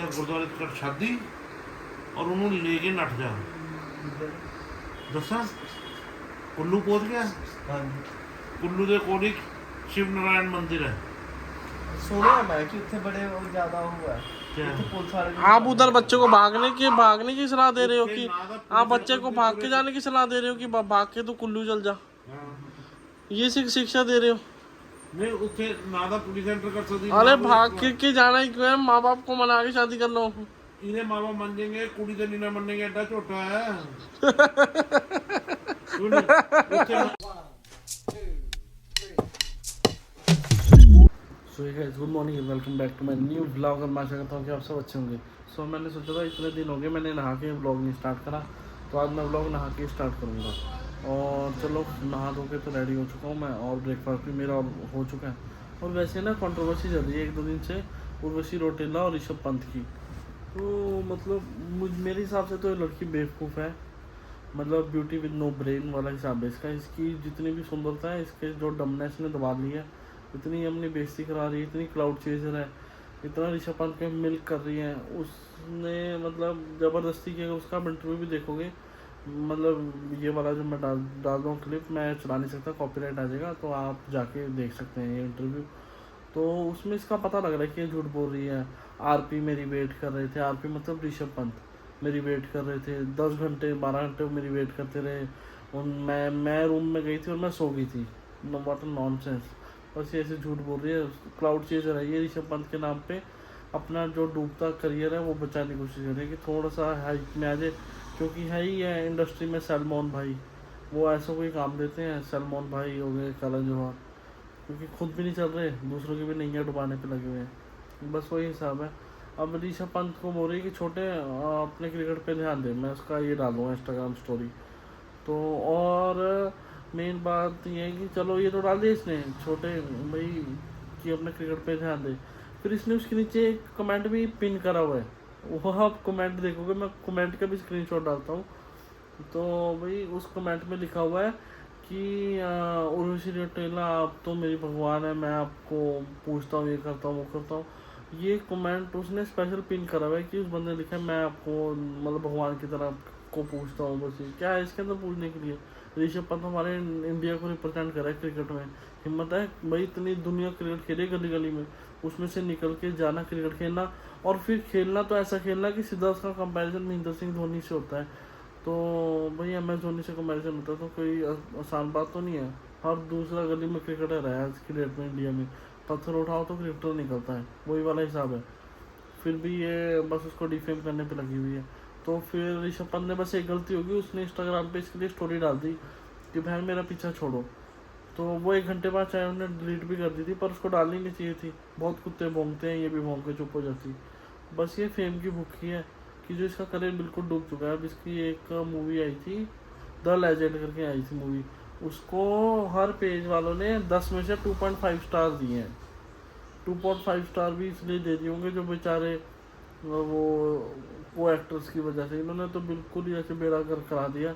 जा गुरुद्वारे तक शादी और उन्होंने लेके नट जा दसा कुल्लू पहुंच गया। हाँ कुल्लू के कोल ही शिव नारायण मंदिर है। सुना मैं कि उत्थे बड़े वो ज्यादा हुआ है क्या? उत्थे पुलिस वाले भी आप उधर बच्चे को भागने की सलाह दे रहे हो कि आप बच्चे को भाग के जाने की सलाह दे रहे हो कि भाग के तो कुल्लू चल जा, ये शिक्षा दे रहे हो? नहीं उत्थे ना दा पुलिस एंटर कर सकती। अरे भाग के जाना ही क्यों है? माँ बाप को मना के शादी कर लो। इन्हें माँ बाप मान जाएंगे, कुड़ी तो नहीं ना मानेंगे, एडा छोटा है। So guys good morning and welcome back to my new vlog. और मैं आशा करता हूँ कि आप सब अच्छे होंगे। सो मैंने सोचा था इतने दिन हो गए मैंने नहा के व्लॉग नहीं स्टार्ट करा, तो आज मैं व्लॉग नहा के स्टार्ट करूँगा। और चलो नहा धो के तो रेडी हो चुका हूँ मैं, और ब्रेकफास्ट भी मेरा हो चुका है। और वैसे ना कंट्रोवर्सी चल रही है एक दो दिन से उर्वशी रौटेला और ऋषभ पंत की। तो मतलब मेरे हिसाब से तो ये लड़की बेवकूफ़ है, मतलब ब्यूटी विद नो ब्रेन वाला हिसाब है इसका। इसकी जितनी भी सुंदरता है, इसके जो डमनेस ने दबा ली है, इतनी अपनी बेइज्जती करा रही है, इतनी क्लाउड चेजर है, इतना ऋषभ पंत पे मिल्क कर रही है। उसने मतलब ज़बरदस्ती किया। उसका आप इंटरव्यू भी देखोगे, मतलब ये वाला जो मैं डाल दूँ क्लिप, मैं चला नहीं सकता, कॉपीराइट आ जाएगा, तो आप जाके देख सकते हैं ये इंटरव्यू। तो उसमें इसका पता लग रहा है कि ये झूठ बोल रही है। आरपी मेरी वेट कर रहे थे, आरपी मतलब ऋषभ पंत मेरी वेट कर रहे थे, 10 घंटे 12 घंटे मेरी वेट करते रहे। और मैं रूम में गई थी और मैं सो गई थी। What nonsense. बस ये ऐसे झूठ बोल रही है, क्लाउड चेजर है ये। ऋषभ पंत के नाम पे अपना जो डूबता करियर है वो बचाने की कोशिश कर रही है कि थोड़ा सा हाइट में आ जाए, क्योंकि है ही है इंडस्ट्री में सलमान भाई, वो ऐसा कोई काम देते हैं। सलमान भाई हो गए, करण जौहर, क्योंकि खुद भी नहीं चल रहे, दूसरों की भी नैया डुबाने पे लगे हुए हैं। बस वही हिसाब है। अब ऋषभ पंत को बोल रही है कि छोटे अपने क्रिकेट पे ध्यान दे, मैं उसका ये डालूँगा इंस्टाग्राम स्टोरी। तो और मेन बात ये है कि चलो ये तो डाल दिया इसने छोटे भाई कि अपने क्रिकेट पे ध्यान दे, फिर इसने उसके नीचे एक कमेंट भी पिन करा हुआ है, वो आप कमेंट देखोगे, मैं कमेंट का भी स्क्रीनशॉट डालता हूँ। तो भाई उस कमेंट में लिखा हुआ है कि उर्वशी रौटेला आप तो मेरी भगवान है, मैं आपको पूछता हूँ, ये करता हूँ वो करता हूँ। ये कमेंट उसने स्पेशल पिन करा हुआ है कि उस बंदे ने लिखा है मैं आपको मतलब भगवान की तरह को पूछता हूँ। बस ये क्या है इसके अंदर पूछने के लिए? ऋषभ पंत हमारे इंडिया को रिप्रेजेंट कर रहा है क्रिकेट में, हिम्मत है भाई, इतनी दुनिया क्रिकेट खेले गली गली में, उसमें से निकल के जाना क्रिकेट खेलना, और फिर खेलना तो ऐसा खेलना कि सीधा उसका कंपैरिजन महेंद्र सिंह धोनी से होता है। तो भाई MS धोनी से कंपैरिजन होता है तो कोई आसान बात तो नहीं है। हर दूसरा गली में क्रिकेटर है आज की डेट में इंडिया में, पत्थर उठाओ तो क्रिकेटर निकलता है, वही वाला हिसाब है। फिर भी ये बस उसको डिफेम करने पे लगी हुई है। तो फिर ऋषभ पंत ने बस एक गलती होगी, उसने इंस्टाग्राम पे इसके लिए स्टोरी डाल दी कि बहन मेरा पीछा छोड़ो। तो वो 1 घंटे बाद चाहे उन्होंने डिलीट भी कर दी थी, पर उसको डालनी नहीं चाहिए थी। बहुत कुत्ते भौंकते हैं, ये भी भौंक के चुप हो जाती। बस ये फेम की भूखी है कि जो इसका करियर बिल्कुल डूब चुका है। अब इसकी एक मूवी आई थी द लेजेंड करके आई थी मूवी, उसको हर पेज वालों ने 10 में से 2.5 स्टार दिए हैं। 2.5 स्टार भी इसलिए दे दिए होंगे जो बेचारे वो एक्टर्स की वजह से, इन्होंने तो बिल्कुल ही ऐसे बेड़ा कर करा दिया।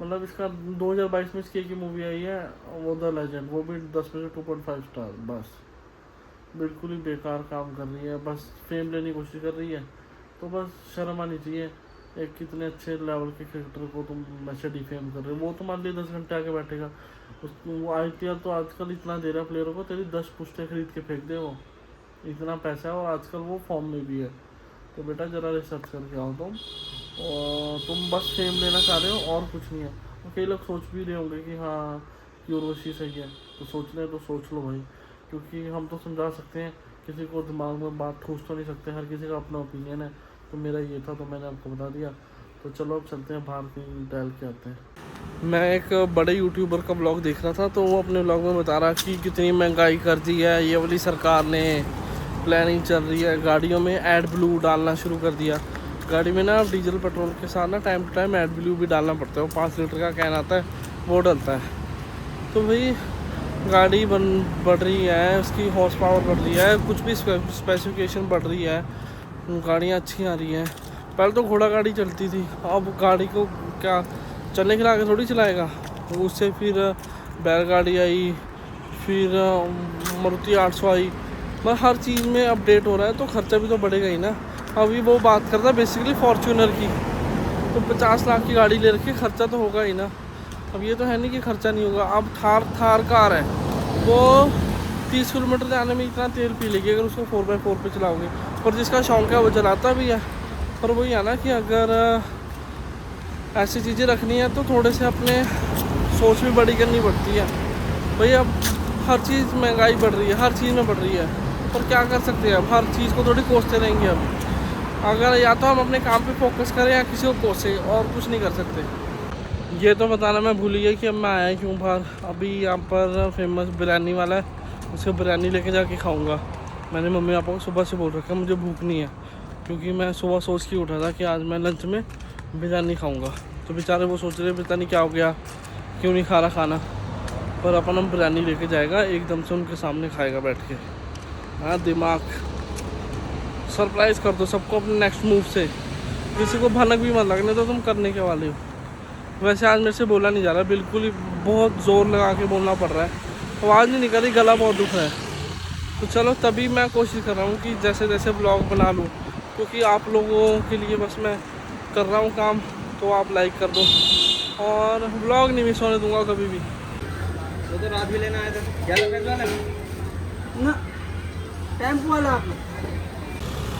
मतलब इसका 2022 में इसकी एक ही मूवी आई है वो द लेजेंड, वो भी 10 में से 2.5 स्टार। बस बिल्कुल ही बेकार काम कर रही है, बस फेम लेने की कोशिश कर रही है। तो बस शर्म आनी चाहिए, एक कितने अच्छे लेवल के क्रिकेटर को तुम ऐसे डिफेम कर रहे हो। वो तो मान लिया 10 घंटे आके बैठेगा, वो IPL तो आजकल इतना दे रहा है प्लेयरों को, तेरी 10 पुश्ते खरीद के फेंक दे, वो इतना पैसा है और आजकल वो फॉर्म में भी है। तो बेटा ज़रा रिसर्च करके आओ तुम, और तुम बस फेम लेना चाह रहे हो और कुछ नहीं है। और कई लोग सोच भी रहे होंगे कि हाँ कि उर्वशी सही है, तो सोचना है तो सोच लो भाई, क्योंकि हम तो समझा सकते हैं, किसी को दिमाग में बात ठूस तो नहीं सकते, हर किसी का अपना ओपिनियन है। तो मेरा ये था तो मैंने आपको बता दिया। तो चलो अब चलते हैं बाहर कहीं टहल के आते हैं। मैं एक बड़े यूट्यूबर का ब्लॉग देख रहा था, तो वो अपने ब्लॉग में बता रहा कि कितनी महंगाई कर दी है ये वाली सरकार ने, प्लानिंग चल रही है गाड़ियों में एड ब्लू डालना शुरू कर दिया। गाड़ी में ना डीजल पेट्रोल के साथ ना time to time AdBlue भी डालना पड़ता है, वो 5 लीटर का कैन आता है वो डलता है। तो भाई गाड़ी बढ़ रही है, उसकी हॉर्स पावर बढ़ रही है, कुछ भी स्पेसिफिकेशन बढ़ रही है, गाड़ियाँ अच्छी आ रही हैं। पहले तो घोड़ा गाड़ी चलती थी, अब गाड़ी को क्या चलने के लिए थोड़ी चलाएगा, तो उससे फिर बैलगाड़ी आई, फिर मारुति 800 आई। मतलब हर चीज़ में अपडेट हो रहा है, तो खर्चा भी तो बढ़ेगा ही ना। अभी वो बात करता है बेसिकली फॉर्च्यूनर की। तो 50 लाख की गाड़ी ले रखी, खर्चा तो होगा ही ना। अब ये तो है नहीं कि खर्चा नहीं होगा। अब थार कार है, वो 30 किलोमीटर जाने में इतना तेल पी लेगी अगर उसको 4x4 पे चलाओगे। और जिसका शौक है वो चलाता भी है। पर वही है ना कि अगर ऐसी चीज़ें रखनी है तो थोड़े से अपने सोच भी बड़ी करनी पड़ती है भाई। अब हर चीज़ महंगाई बढ़ रही है, हर चीज़ में बढ़ रही है, पर क्या कर सकते हैं। अब हर चीज़ को थोड़ी कोसते रहेंगे। अब अगर या तो हम अपने काम पे फोकस करें या किसी को कोसे, और कुछ नहीं कर सकते। ये तो बताना मैं भूल गया कि अब मैं आया क्यों बाहर। अभी यहाँ पर फेमस बिरयानी वाला है, उससे बिरयानी लेके जाके खाऊंगा। मैंने मम्मी पापा को सुबह से बोल रखा है मुझे भूख नहीं है, क्योंकि मैं सुबह सोच के उठा था कि आज मैं लंच में बिरयानी खाऊंगा। तो बेचारे वो सोच रहे पता नहीं क्या हो गया, क्यों नहीं खा रहा खाना। पर अपन हम बिरयानी लेके जाएगा, एकदम से उनके सामने खाएगा बैठ के। हाँ, दिमाग सरप्राइज़ कर दो सबको अपने नेक्स्ट मूव से। किसी को भनक भी मत लगने दो तुम करने के वाले हो। वैसे आज मेरे से बोला नहीं जा रहा, बिल्कुल ही बहुत ज़ोर लगा के बोलना पड़ रहा है, आवाज़ नहीं निकल रही, गला बहुत दुख रहा है। तो चलो तभी मैं कोशिश कर रहा हूँ कि जैसे जैसे ब्लॉग बना लूँ, क्योंकि आप लोगों के लिए बस मैं कर रहा हूँ काम। तो आप लाइक कर दो, और ब्लॉग नहीं मिस होने दूँगा कभी भी। वो तो रात भी लेना आया था, क्या लेना ना टेम्पो वाला आपने।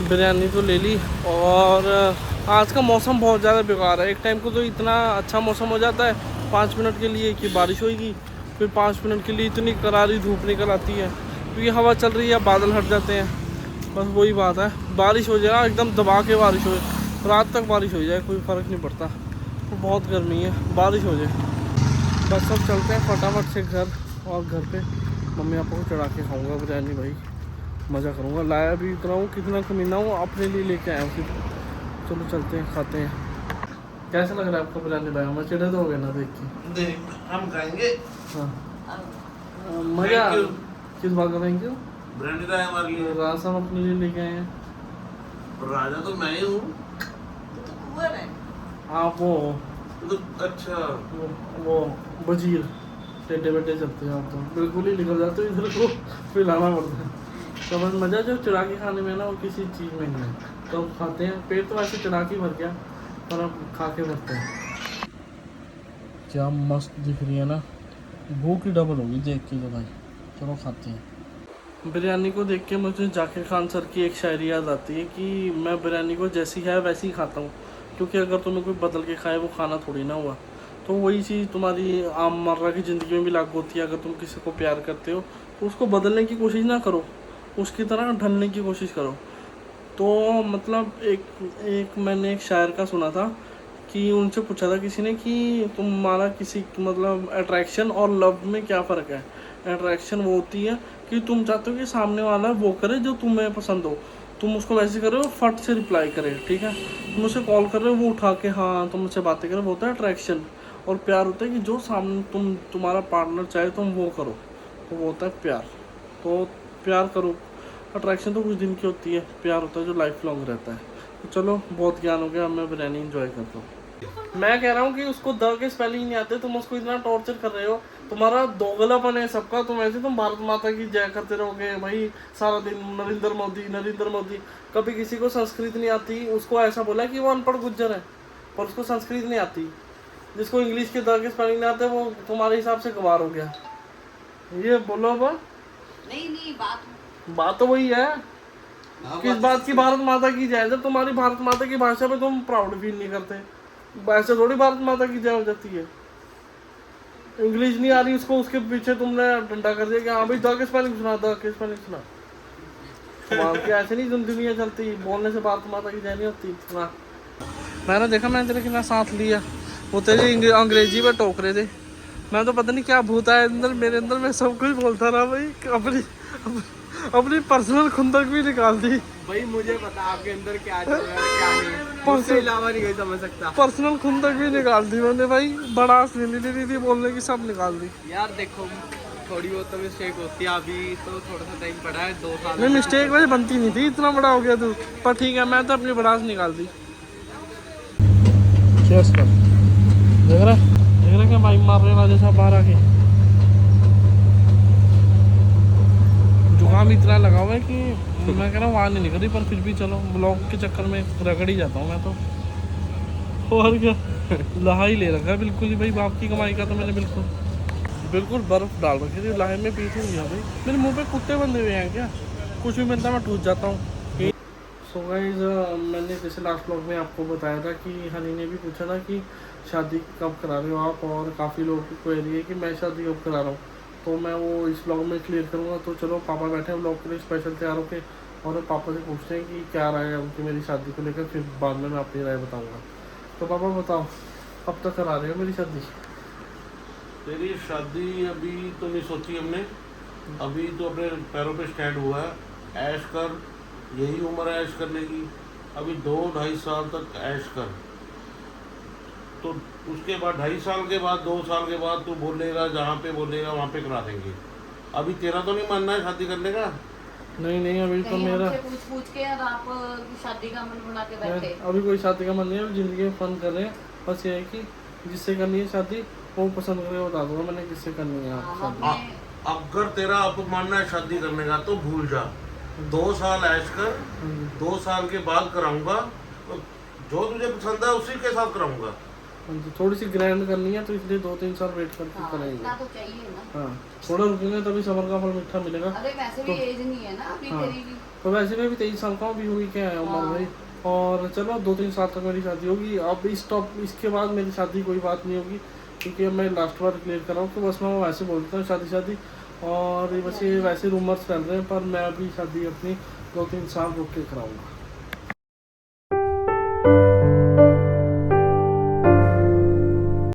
बिरयानी तो ले ली, और आज का मौसम बहुत ज़्यादा बेकार है। एक टाइम को तो इतना अच्छा मौसम हो जाता है 5 मिनट के लिए कि बारिश होगी, फिर 5 मिनट के लिए इतनी करारी धूप निकल आती है, क्योंकि हवा चल रही है, बादल हट जाते हैं। बस वही बात है, बारिश हो जाए एकदम दबा के बारिश हो, रात तक बारिश हो जाए कोई फ़र्क नहीं पड़ता। तो बहुत गर्मी है, बारिश हो जाए बस। सब चलते हैं फटाफट से घर, और घर पे मम्मी पापा को चढ़ा के खाऊँगा बिरयानी भाई, मज़ा करूँगा। लाया भी इतना हूँ, कितना कमीना हूँ, अपने लिए लेके आया हूँ सिर्फ। चलो चलते हैं, खाते हैं। कैसा लग रहा है आपको बिरयानी भाई? मैं चिढ़े तो हो गए ना देख के। हम खाएंगे। हाँ, मज़ा। Thank you। किस बात का थैंक यू? बिरयानी तो है हमारे लिए। रास हम अपने लिए लेके आए हैं। राजा तो मैं ही हूँ। आप वो तो अच्छा वो वजीर टेढ़े बेटे चलते हैं आप तो, बिल्कुल ही निकल जाते हो, इधर को पिलाना पड़ता है। तो बस मज़ा जो चढ़ा के खाने में ना, वो किसी चीज़ में नहीं है। तो अब खाते हैं। पेट तो वैसे चढ़ा के भर गया, पर अब खा के भरते हैं। क्या मस्त दिख रही है ना, भूख ही डबल होगी देख के तो भाई। चलो खाते हैं। बिरयानी को देख के मुझे जाकिर खान सर की एक शायरी याद आती है कि मैं बिरयानी को जैसी है वैसी ही खाता हूँ, क्योंकि अगर तुम्हें कोई बदल के खाए वो खाना थोड़ी ना हुआ। तो वही चीज़ तुम्हारी आममर्रा की ज़िंदगी में भी लागू होती है। अगर तुम किसी को प्यार करते हो तो उसको बदलने की कोशिश ना करो, उसकी तरह ढलने की कोशिश करो। तो मतलब एक मैंने एक शायर का सुना था कि उनसे पूछा था किसी ने कि तुम्हारा किसी मतलब अट्रैक्शन और लव में क्या फ़र्क है। अट्रैक्शन वो होती है कि तुम चाहते हो कि सामने वाला वो करे जो तुम्हें पसंद हो, तुम उसको मैसेज कर रहे हो फट से रिप्लाई करे, ठीक है। तुम उसे कॉल कर रहे हो वो उठा के हाँ तुम उससे बातें करो, वो होता है अट्रैक्शन। और प्यार होता है कि जो सामने तुम्हारा पार्टनर चाहे तुम वो करो, तो वो होता है प्यार। तो प्यार करो। अट्रैक्शन तो कुछ दिन की होती है, प्यार होता है जो लाइफ लॉन्ग रहता है। तो चलो बहुत ज्ञान हो गया, मैं बिरयानी इंजॉय करता हूँ। मैं कह रहा हूँ कि उसको द के स्पेलिंग नहीं आते, तुम उसको इतना टॉर्चर कर रहे हो। तुम्हारा दोगलापन है सबका। तुम ऐसे तुम भारत माता की जय करते रहोगे भाई सारा दिन, नरेंद्र मोदी नरेंद्र मोदी। कभी किसी को संस्कृत नहीं आती, उसको ऐसा बोला कि वो अनपढ़ गुज्जर है, पर उसको संस्कृत नहीं आती। जिसको इंग्लिश के द के स्पेलिंग नहीं आते वो तुम्हारे हिसाब से गवार हो गया। ये बोलो अब। नहीं बात तो वही है। किस बात की भारत माता की जय? जब तुम्हारी भारत माता की भाषा पे तुम प्राउड फील नहीं करते, ऐसे थोड़ी भारत माता की जय हो जाती है। इंग्लिश नहीं आ रही उसको, उसके पीछे तुमने डंडा कर दिया कि हाँ भाई द के स्पेलिंग सुना, द के स्पेलिंग सुना। कमाल के, ऐसे नहीं दुनिया चलती, बोलने से भारत माता की जय नहीं होती ना। मैंने देखा, मैंने तेरे कितना साथ लिया, वो तेरी अंग्रेजी में टोक रहे थे। मैं तो पता नहीं क्या भूत आया अंदर, मेरे अंदर मैं सब कुछ बोलता रहा भाई। अपनी पर्सनल खुंदक भी निकाल दी भाई। मुझे पता आपके अंदर क्या चल रहा है क्या नहीं, उसके अलावा नहीं कोई समझ सकता। पर्सनल खुंदक भी निकाल दी मैंने भाई। बड़ास नहीं ली थी बोलने की, सब निकाल दी। यार देखो थोड़ी बहुत तो मिस्टेक होती है, अभी तो थोड़ा सा टाइम पड़ा है, 2 साल नहीं मिस्टेक वैसे बनती नहीं थी, इतना बड़ा हो गया तू। पर ठीक है, मैं तो अपनी बड़ास निकाल दी। चेस कर। देख रहा क्या भाई मार रहे राजा साहब बाहर आके। जुकाम इतना लगा हुआ है कि मैं कह रहा हूँ वहाँ नहीं निकली, पर फिर भी चलो ब्लॉग के चक्कर में रगड़ ही जाता हूँ मैं तो। और क्या लाहा ही ले रखा है बिल्कुल ही भाई, बाप की कमाई का तो मैंने बिल्कुल बर्फ़ डाल रखी थी लाहे में, पी नहीं गया भाई। मेरे मुंह पे कुत्ते बंधे हुए हैं क्या, कुछ भी मिलता है मैं टूट जाता हूँ। सो गाइस मैंने जैसे लास्ट ब्लॉग में आपको बताया था कि हनी ने भी पूछा था कि शादी कब करा रहे हो आप, और काफ़ी लोगों की क्वेरी है कि मैं शादी कब करा रहा हूँ, तो मैं वो इस ब्लॉग में क्लियर करूँगा। तो चलो पापा बैठे हैं ब्लॉग के लिए स्पेशल तैयार होके, और पापा से पूछते हैं कि क्या राय है उनकी मेरी शादी को लेकर, फिर बाद में मैं अपनी राय बताऊँगा। तो पापा बताओ कब तक करा रहे हो मेरी शादी? तेरी शादी अभी तो नहीं सोची हमने, अभी तो अपने पैरों पे स्टैंड हुआ है। ऐश कर, यही उम्र है ऐश करने की। अभी 2-2.5 साल तक ऐश कर, तो उसके बाद 2.5 साल के बाद 2 साल के बाद तू बोलेगा, जहाँ पे बोलेगा वहाँ पे करा देंगे। अभी तेरा तो नहीं मानना है शादी करने का? नहीं अभी तो कहीं मेरा हमसे पूछ के और आप शादी का मन बना के बैठे। अभी कोई शादी का मन नहीं है, अभी ज़िंदगी में फन कर रहे हैं। बस ये है कि जिससे करनी है शादी वो पसंद करके बता दूंगा मैंने किससे करनी है आप शादी। अगर तेरा अब मानना है शादी करने का तो भूल जा, 2 साल ऐश कर, 2 साल के बाद कराऊंगा, तो जो तुझे पसंद है उसी के साथ कराऊंगा। हाँ जी, थोड़ी सी ग्रैंड करनी है तो इसलिए 2-3 साल वेट करके हाँ, करेंगे। इतना तो चाहिए ना। हाँ थोड़ा रुकेंगे तभी सबर का फल मीठा मिलेगा। अरे वैसे भी एज नहीं है ना अभी हाँ। तेरी भी। तो वैसे में भी 23 साल का हूँ, अभी हुई क्या है उम्र हाँ। भाई। और चलो 2-3 साल तक मेरी शादी होगी। अब इसके बाद मेरी शादी कोई बात नहीं होगी, क्योंकि अब मैं लास्ट बार क्लियर कर रहा हूँ कि बस मैं वैसे बोलता हूँ शादी। और बस ये वैसे रूमर्स चल रहे हैं, पर मैं अभी शादी अपनी 2-3 साल रुक के कराऊँगा।